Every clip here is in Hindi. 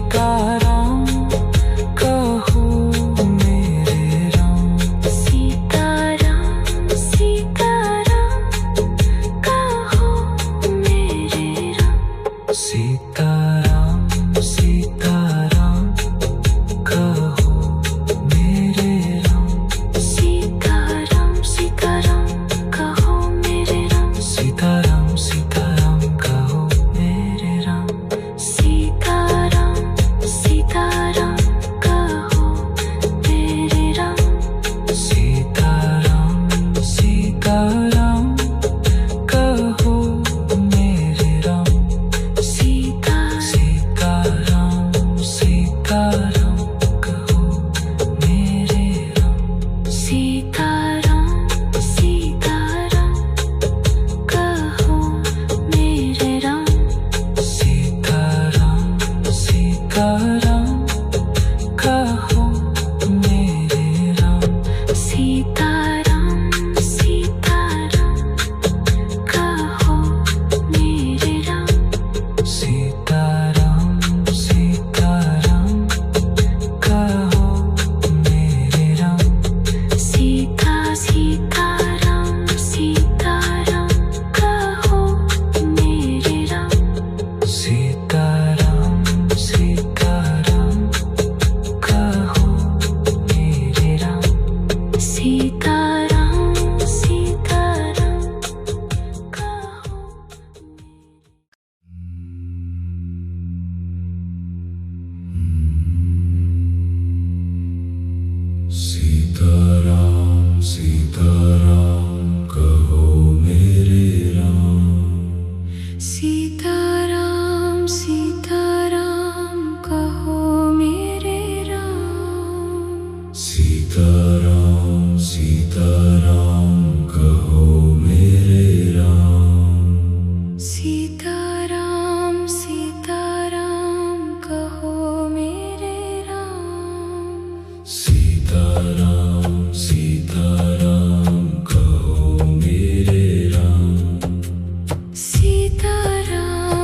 सीताराम कहो मेरे राम। सीताराम सीताराम कहो मेरे राम। सीताराम सीताराम कहो मेरे राम। सीताराम सीताराम कहो मेरे राम। सीताराम सीताराम कहो मेरे राम। सीताराम सीताराम कहो मेरे राम। सीताराम सीताराम कहो मेरे राम। सीता सीताराम सीताराम कहो मेरे राम। सीताराम सीताराम कहो मेरे राम। सीताराम सीताराम कहो मेरे राम। सीताराम सीताराम कहो मेरे राम। सीताराम सीताराम कहो मेरे राम। सीता सीताराम सीताराम कहो मेरे राम। सीताराम सीताराम कहो मेरे राम। सीताराम सीताराम कहो सीताराम सीताराम कहो मेरे राम। सीताराम सीताराम कहो मेरे राम। सीताराम सीताराम कहो मेरे राम। सीताराम सीताराम कहो मेरे राम। सीताराम सीताराम कहो मेरे राम। सीताराम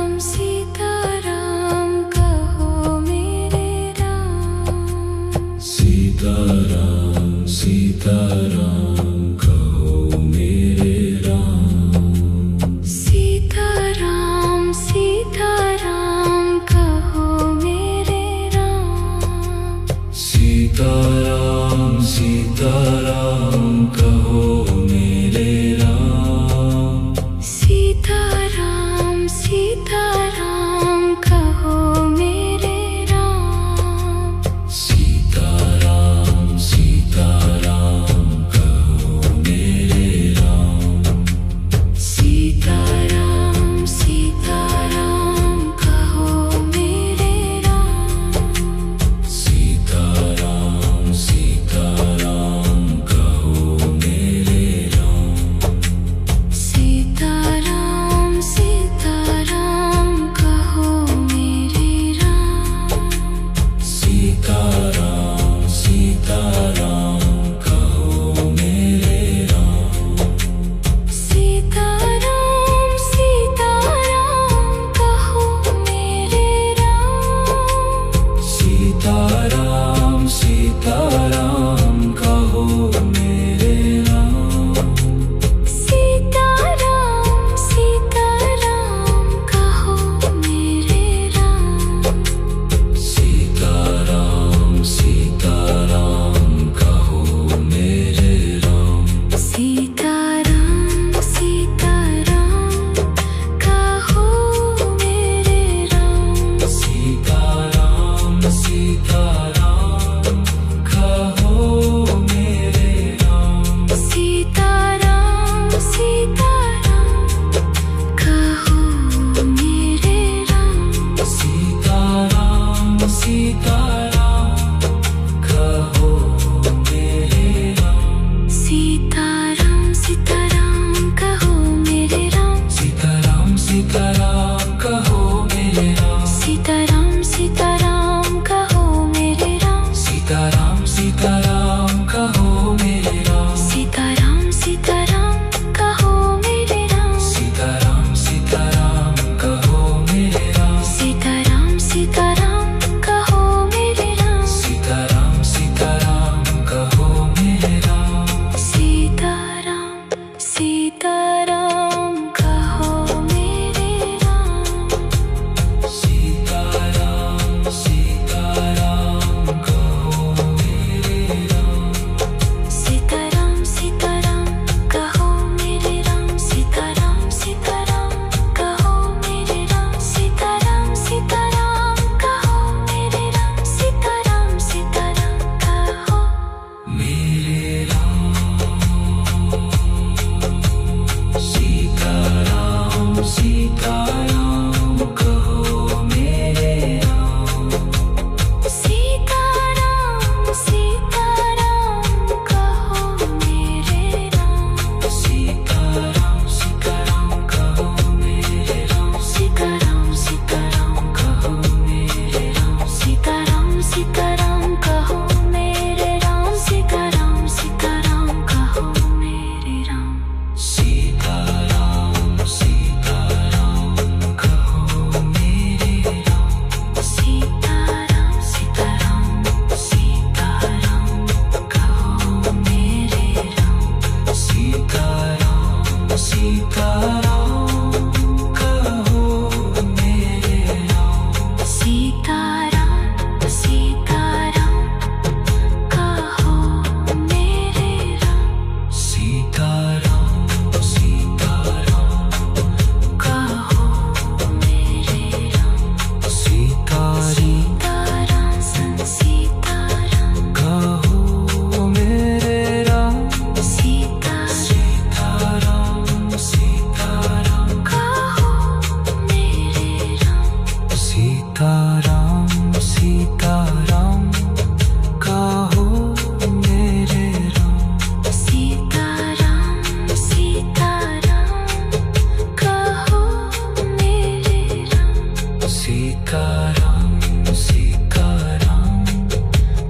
सीताराम सीताराम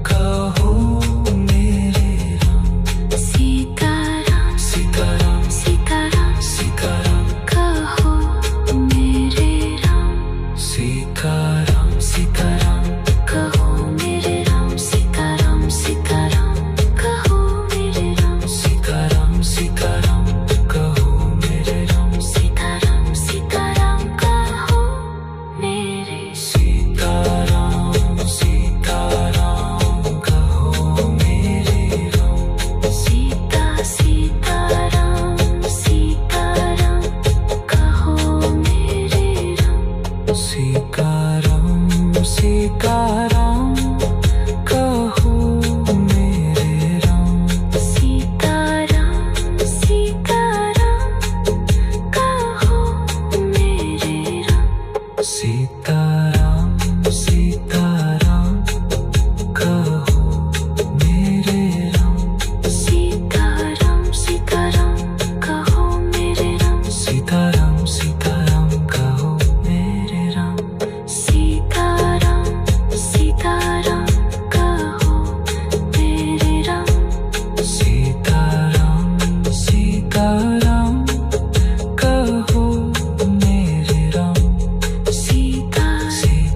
कहो मेरे राम सीताराम सीताराम सीताराम सीताराम कहो मेरे राम सीताराम सीताराम कहो मेरे राम सीताराम सीताराम कहो मेरे राम सीताराम सीताराम कहो मेरे राम सीताराम सीताराम कहो मेरे सीताराम सीताराम कहो मेरे राम सीता सीताराम सीताराम कहो मेरे राम सीताराम सीताराम कहो मेरे राम सीताराम सीताराम कहो मेरे राम सीताराम सीताराम कहो मेरे राम सीताराम सीताराम कहो मेरे राम सीताराम सीताराम कहो मेरे राम सीताराम सीताराम कहो मेरे राम सीताराम सीताराम कहो मेरे राम सीता सीताराम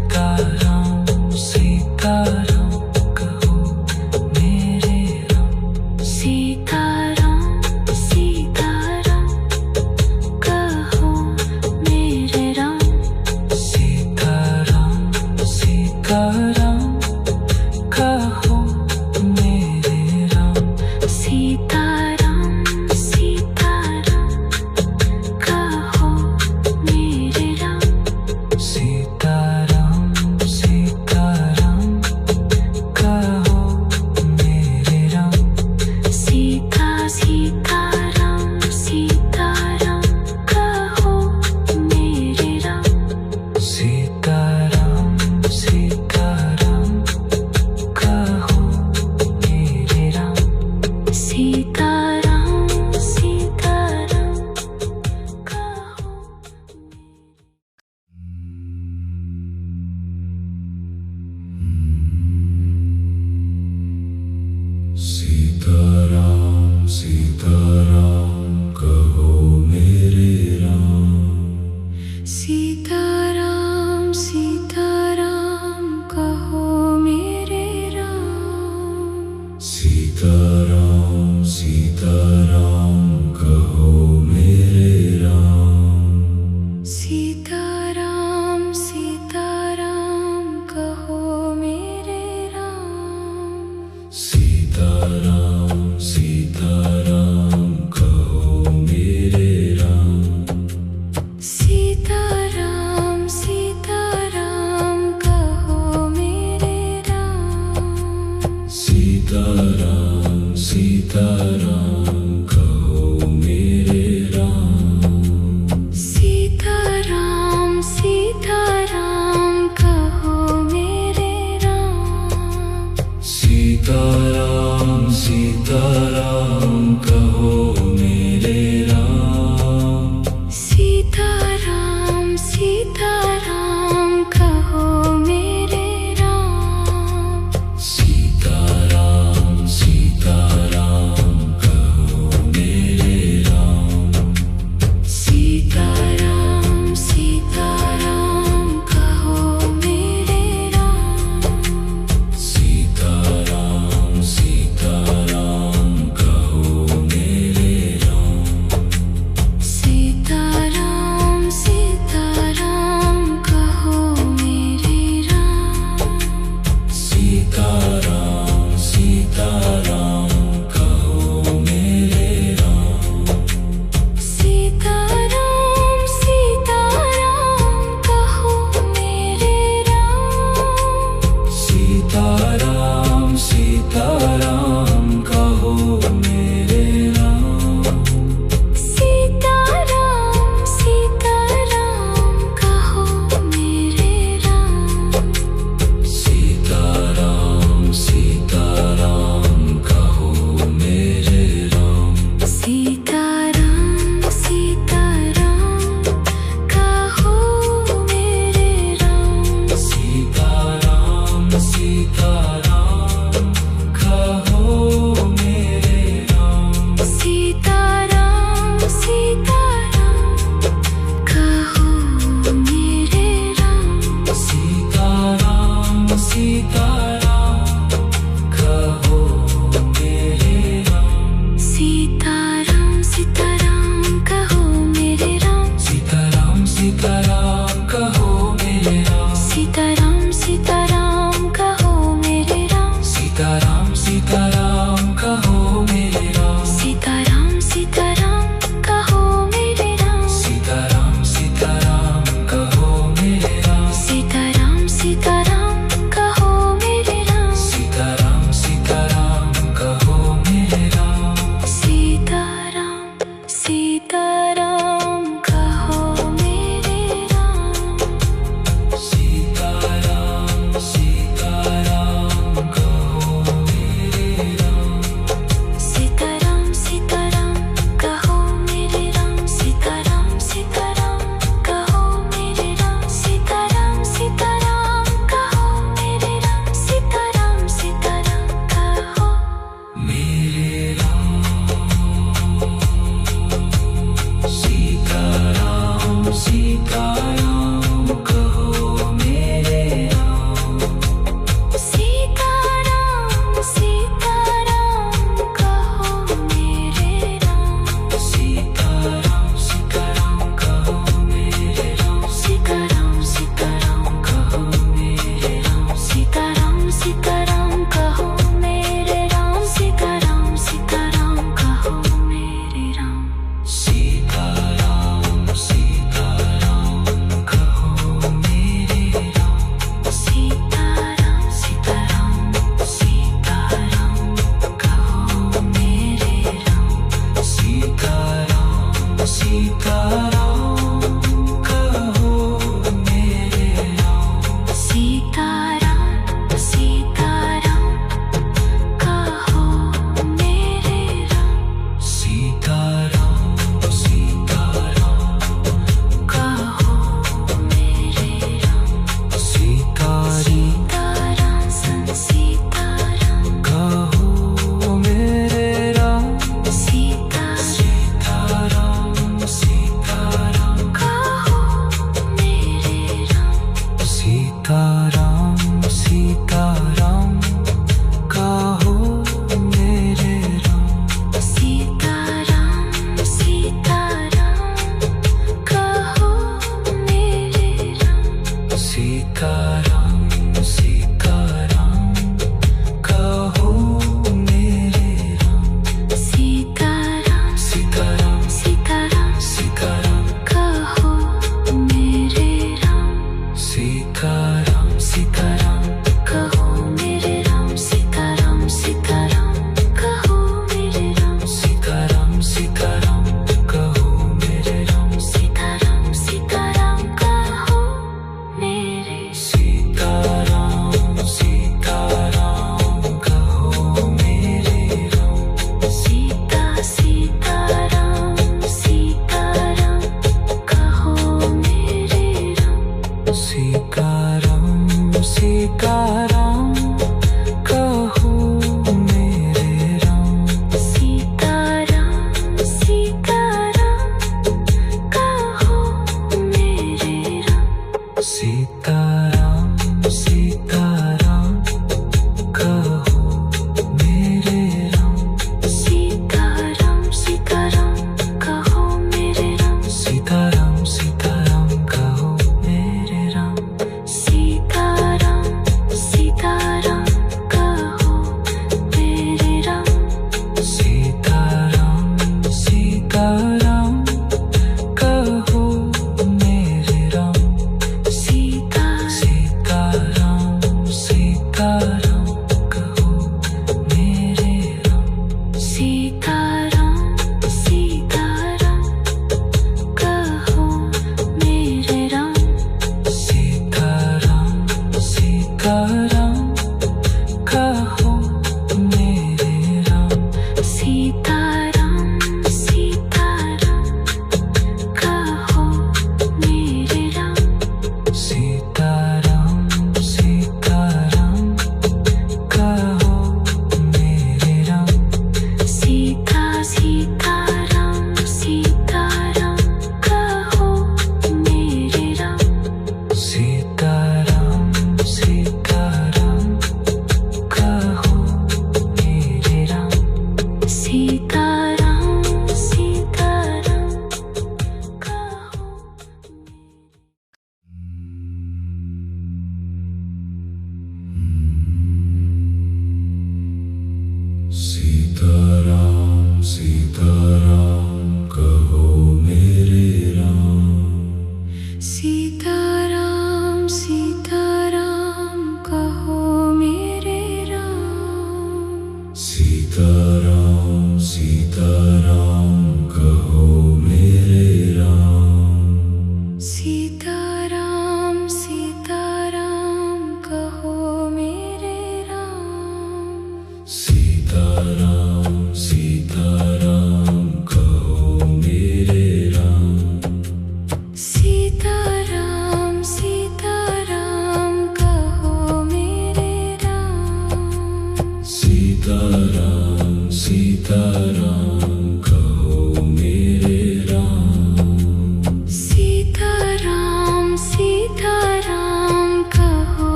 सीताराम सीताराम कहो मेरे राम सीताराम सीताराम कहो मेरे राम सीताराम सीताराम कहो मेरे राम सीताराम सीताराम कहो मेरे राम सीताराम सीताराम कहो मेरे राम सीताराम सीताराम कहो मेरे राम सीताराम सीताराम कहो मेरे राम सीताराम सीताराम कहो मेरे राम सीताराम सीताराम कहो मेरे राम सीताराम सीताराम कहो मेरे राम सीताराम सीताराम कहो मेरे राम सीताराम सीताराम कहो मेरे राम सीताराम सीताराम कहो मेरे राम सीताराम सीताराम कहो मेरे राम सीताराम सीताराम कहो मेरे राम सीताराम सीताराम कहो मेरे राम सीताराम सीताराम कहो मेरे राम सीताराम सीताराम कहो मेरे राम सीताराम सीताराम कहो मेरे राम सीताराम सीताराम सीताराम कहो मेरे राम सीताराम सीताराम कहो मेरे राम सीताराम सीताराम कहो मेरे राम सीताराम सीताराम कहो मेरे राम सीतारी सीताराम सीताराम कहो मेरे राम सीता सीताराम सीताराम कहो मेरे राम सीताराम सीताराम कहो मेरे राम सीताराम सीताराम कहो मेरे राम सीताराम सीताराम कहो मेरे राम सीताराम सीताराम सीताराम सीताराम कहो मेरे राम सीताराम सीताराम कहो मेरे राम सीताराम सीताराम कहो मेरे राम सीताराम सीताराम कहो मेरे राम सीताराम सीताराम कहो मेरे सीताराम सीताराम कहो मेरे राम सीता सीताराम सीताराम कहो मेरे राम सीताराम सीताराम कहो मेरे राम सीताराम सीताराम कहो मेरे राम सीताराम सीताराम कहो मेरे राम सीताराम सीताराम कहो मेरे राम सीताराम सीताराम कहो मेरे राम सीताराम सीताराम कहो मेरे राम सीताराम सीताराम कहो मेरे राम सीता सीताराम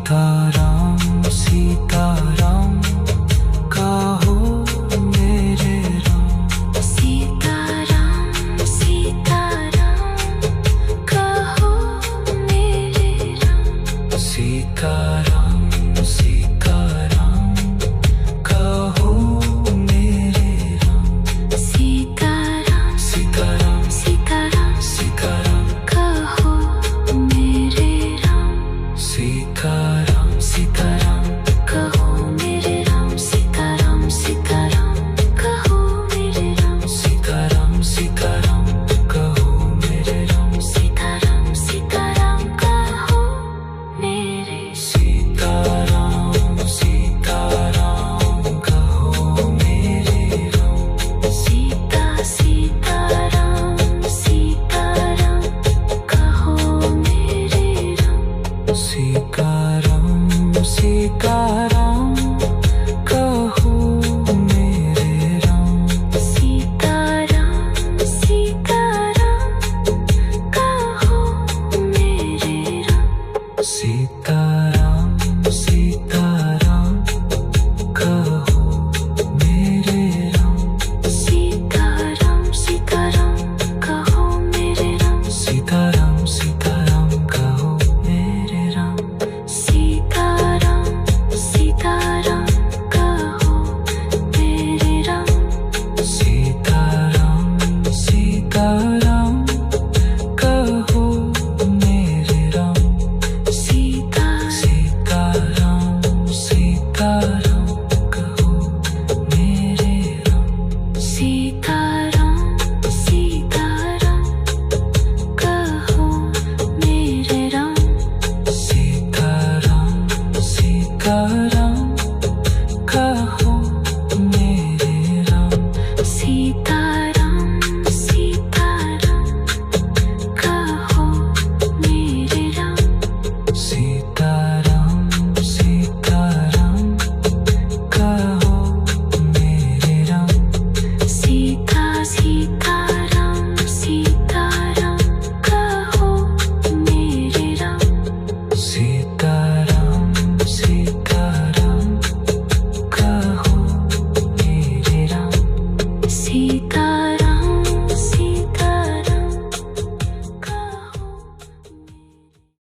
सीताराम सीताराम कहो मेरे राम। सीताराम सीताराम कहो मेरे राम। सीताराम सीताराम कहो मेरे राम। सीताराम सीताराम सीताराम सीताराम कहो मेरे राम। सीताराम सीताराम कहो मेरे राम। सीताराम सीताराम कहो मेरे राम। सीताराम सीताराम कहो मेरे राम। सीताराम सीताराम कहो मेरे। सीताराम सीताराम कहो मेरे राम। सीता सीताराम सीताराम कहो मेरे राम। सीताराम सीताराम कहो मेरे राम। सीताराम सीताराम कहो मेरे राम। सीताराम सीताराम